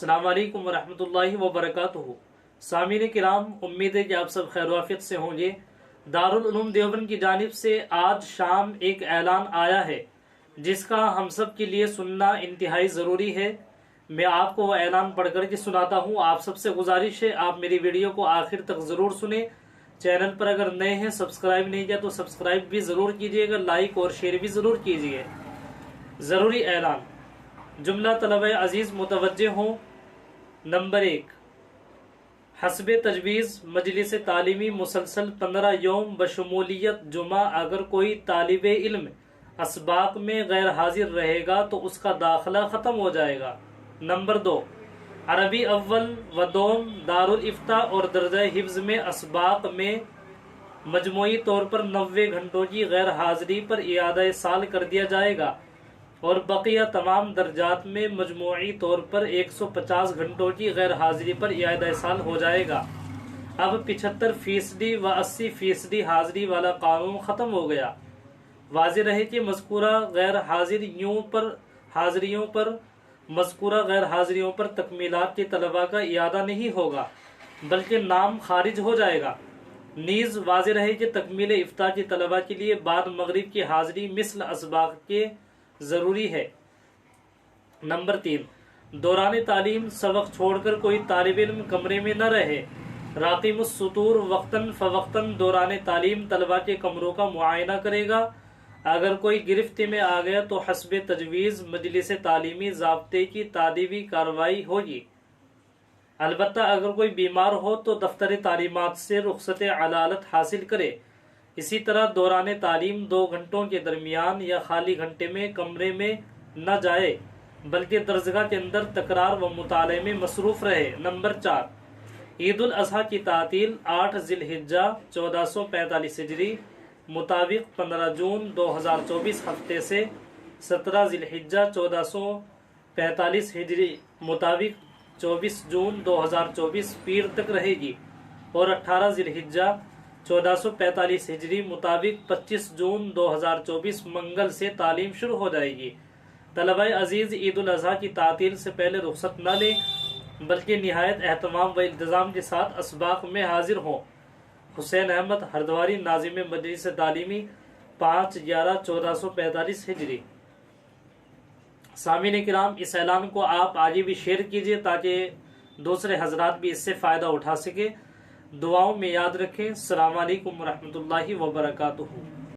السلام علیکم ورحمۃ اللہ وبرکاتہ۔ سامعین کرام، امید ہے کہ آپ سب خیر و عافیت سے ہوں گے۔ دارالعلوم دیوبند کی جانب سے آج شام ایک اعلان آیا ہے جس کا ہم سب کے لیے سننا انتہائی ضروری ہے۔ میں آپ کو وہ اعلان پڑھ کر کے سناتا ہوں۔ آپ سب سے گزارش ہے آپ میری ویڈیو کو آخر تک ضرور سنیں۔ چینل پر اگر نئے ہیں، سبسکرائب نہیں کیا تو سبسکرائب بھی ضرور کیجیے گا، لائک اور شیئر بھی ضرور کیجیے۔ ضروری اعلان، جملہ طلبہ عزیز متوجہ ہوں۔ نمبر 1، حسب تجویز مجلس تعلیمی مسلسل 15 یوم بشمولیت جمعہ اگر کوئی طالب علم اسباق میں غیر حاضر رہے گا تو اس کا داخلہ ختم ہو جائے گا۔ نمبر 2، عربی اول و دوم دارالافتاء اور درجہ حفظ میں اسباق میں مجموعی طور پر 90 گھنٹوں کی غیر حاضری پر اعادہ سال کر دیا جائے گا اور بقیہ تمام درجات میں مجموعی طور پر 150 گھنٹوں کی غیر حاضری پر اعادہ سال ہو جائے گا۔ اب 75% و 80% حاضری والا قانون ختم ہو گیا۔ واضح رہے کہ مذکورہ غیر حاضریوں پر تکمیلات کے طلباء کا اعادہ نہیں ہوگا بلکہ نام خارج ہو جائے گا۔ نیز واضح رہے کہ تکمیل افتاء کے طلباء کے لیے بعد مغرب کی حاضری مثل اسباق کے ضروری ہے۔ نمبر 3، دوران تعلیم سبق چھوڑ کر کوئی طالب علم کمرے میں نہ رہے۔ راقم السطور وقتاً فوقتاً دوران تعلیم طلباء کے کمروں کا معائنہ کرے گا۔ اگر کوئی گرفت میں آ گیا تو حسب تجویز مجلس تعلیمی ضابطے کی تادیبی کارروائی ہوگی۔ البتہ اگر کوئی بیمار ہو تو دفتر تعلیمات سے رخصت علالت حاصل کرے۔ اسی طرح دوران تعلیم 2 گھنٹوں کے درمیان یا خالی گھنٹے میں کمرے میں نہ جائے بلکہ درسگاہ کے اندر تکرار و مطالعے میں مصروف رہے۔ نمبر 4، عید الاضحیٰ کی تعطیل 8 ذی الحجہ 1445 ہجری مطابق 15 جون 2024 ہفتے سے 17 ذی الحجہ 1445 ہجری مطابق 24 جون 2024 پیر تک رہے گی اور 18 ذی الحجہ 1445 ہجری مطابق 25 جون 2024 منگل سے تعلیم شروع ہو جائے گی۔ طلبہ عزیز عید الاضحیٰ کی تعطیل سے پہلے رخصت نہ لیں بلکہ نہایت اہتمام و التزام کے ساتھ اسباق میں حاضر ہوں۔ حسین احمد ہردواری، ناظم مجلس تعلیمی، 5/11/1445 ہجری۔ سامعین کرام، اس اعلان کو آپ آگے بھی شیئر کیجیے تاکہ دوسرے حضرات بھی اس سے فائدہ اٹھا سکے۔ دعاؤں میں یاد رکھیں۔ السلام علیکم ورحمۃ اللہ وبرکاتہ۔